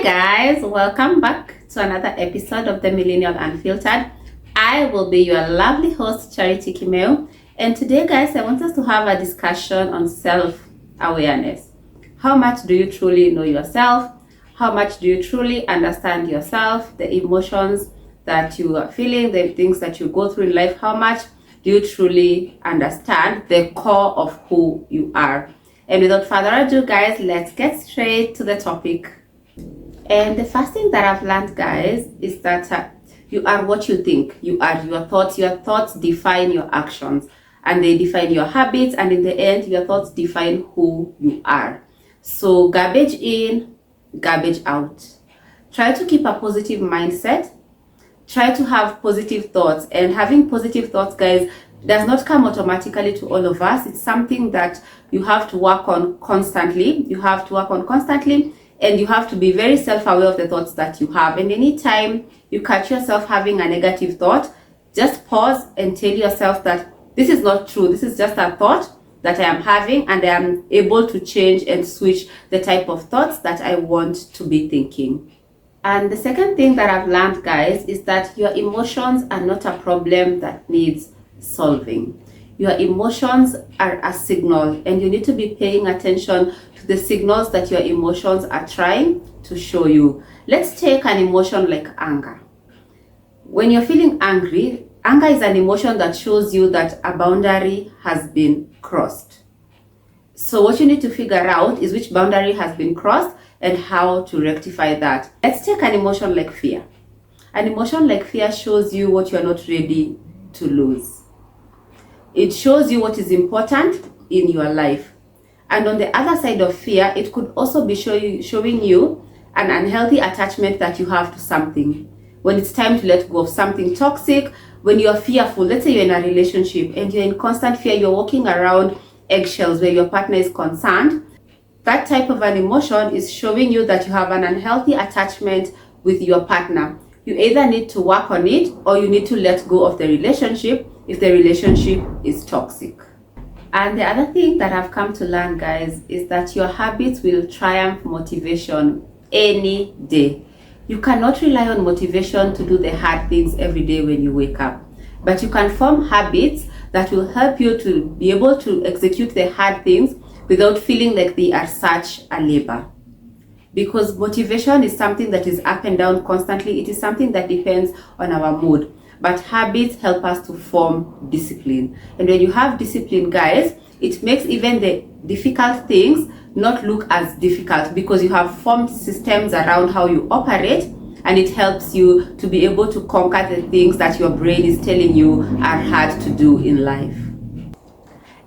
Guys, welcome back to another episode of the Millennial Unfiltered. I will be your lovely host, Charity Kimeo, and today, guys, I want us to have a discussion on self-awareness. How much do you truly know yourself? How much do you truly understand yourself, the emotions that you are feeling, the things that you go through in life? How much do you truly understand the core of who you are? And without further ado, guys, let's get straight to the topic. And the first thing that I've learned, guys, is that you are what you think. You are your thoughts. Your thoughts define your actions, and they define your habits, and in the end, your thoughts define who you are. So garbage in, garbage out. Try to keep a positive mindset. Try to have positive thoughts, and having positive thoughts, guys, does not come automatically to all of us. It's something that you have to work on constantly. And you have to be very self-aware of the thoughts that you have. And anytime you catch yourself having a negative thought, just pause and tell yourself that this is not true. This is just a thought that I am having, and I am able to change and switch the type of thoughts that I want to be thinking. And the second thing that I've learned, guys, is that your emotions are not a problem that needs solving. Your emotions are a signal, and you need to be paying attention to the signals that your emotions are trying to show you. Let's take an emotion like anger. When you're feeling angry, anger is an emotion that shows you that a boundary has been crossed. So what you need to figure out is which boundary has been crossed and how to rectify that. Let's take an emotion like fear. An emotion like fear shows you what you're not ready to lose. It shows you what is important in your life. And on the other side of fear, it could also be showing you an unhealthy attachment that you have to something. When it's time to let go of something toxic, when you're fearful, let's say you're in a relationship and you're in constant fear, you're walking around eggshells where your partner is concerned, that type of an emotion is showing you that you have an unhealthy attachment with your partner. You either need to work on it or you need to let go of the relationship if the relationship is toxic. And the other thing that I've come to learn, guys, is that your habits will triumph motivation any day. You cannot rely on motivation to do the hard things every day when you wake up, but you can form habits that will help you to be able to execute the hard things without feeling like they are such a labor. Because motivation is something that is up and down constantly. It is something that depends on our mood. But habits help us to form discipline. And when you have discipline, guys, it makes even the difficult things not look as difficult because you have formed systems around how you operate, and it helps you to be able to conquer the things that your brain is telling you are hard to do in life.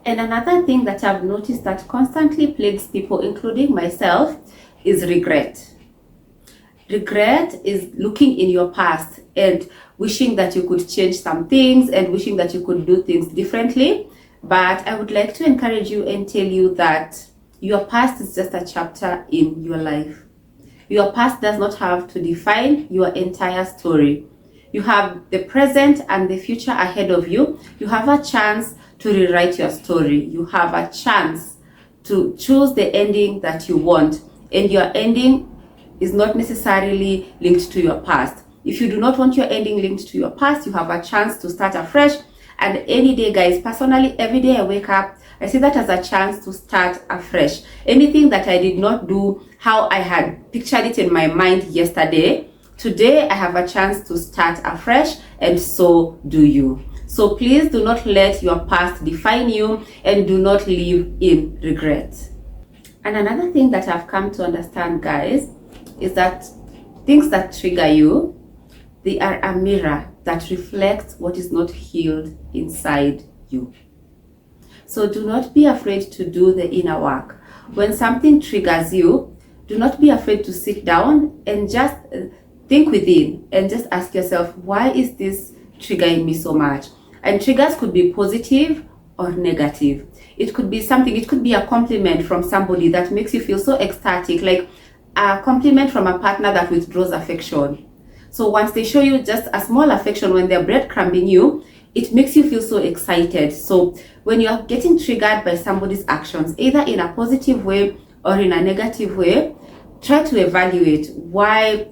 And another thing that I've noticed that constantly plagues people, including myself, is regret. Regret is looking in your past and wishing that you could change some things and wishing that you could do things differently. But I would like to encourage you and tell you that your past is just a chapter in your life. Your past does not have to define your entire story. You have the present and the future ahead of you. You have a chance to rewrite your story. You have a chance to choose the ending that you want. And your ending is not necessarily linked to your past. If you do not want your ending linked to your past, you have a chance to start afresh. And any day, guys, personally, every day I wake up, I see that as a chance to start afresh. Anything that I did not do how I had pictured it in my mind yesterday, today I have a chance to start afresh, and so do you. So please do not let your past define you, and do not live in regret. And another thing that I've come to understand, guys, is that things that trigger you, they are a mirror that reflects what is not healed inside you. So do not be afraid to do the inner work. When something triggers you, do not be afraid to sit down and just think within and just ask yourself, why is this triggering me so much? And triggers could be positive or negative. It could be something, it could be a compliment from somebody that makes you feel so ecstatic, like a compliment from a partner that withdraws affection. So once they show you just a small affection, when they're breadcrumbing you, it makes you feel so excited. So when you're getting triggered by somebody's actions, either in a positive way or in a negative way, try to evaluate why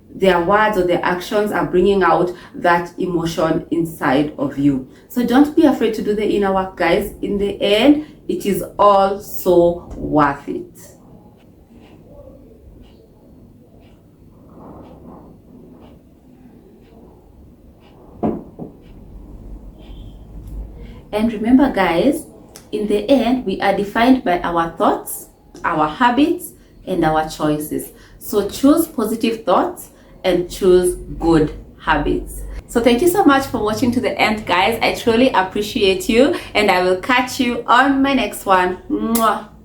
their words or their actions are bringing out that emotion inside of you. So don't be afraid to do the inner work, guys. In the end, it is all so worth it. And remember, guys, in the end, we are defined by our thoughts, our habits, and our choices. So choose positive thoughts and choose good habits. So thank you so much for watching to the end, guys. I truly appreciate you, and I will catch you on my next one. Mwah.